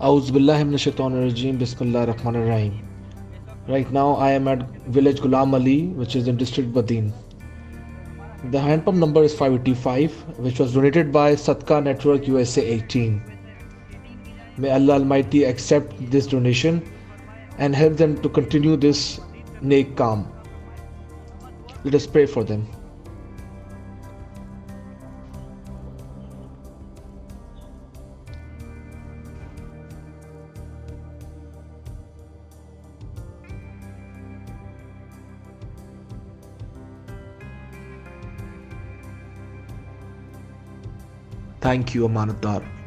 A'udhu Bismillahir-Rahmanir-Rahim. Right now I am at village Ghulam Ali, which is in district Badeen. The hand pump number is 585, which was donated by Sadka Network USA 18. May Allah Almighty accept this donation and help them to continue this Neek Kam. Let us pray for them. Thank you, Amanatdaar.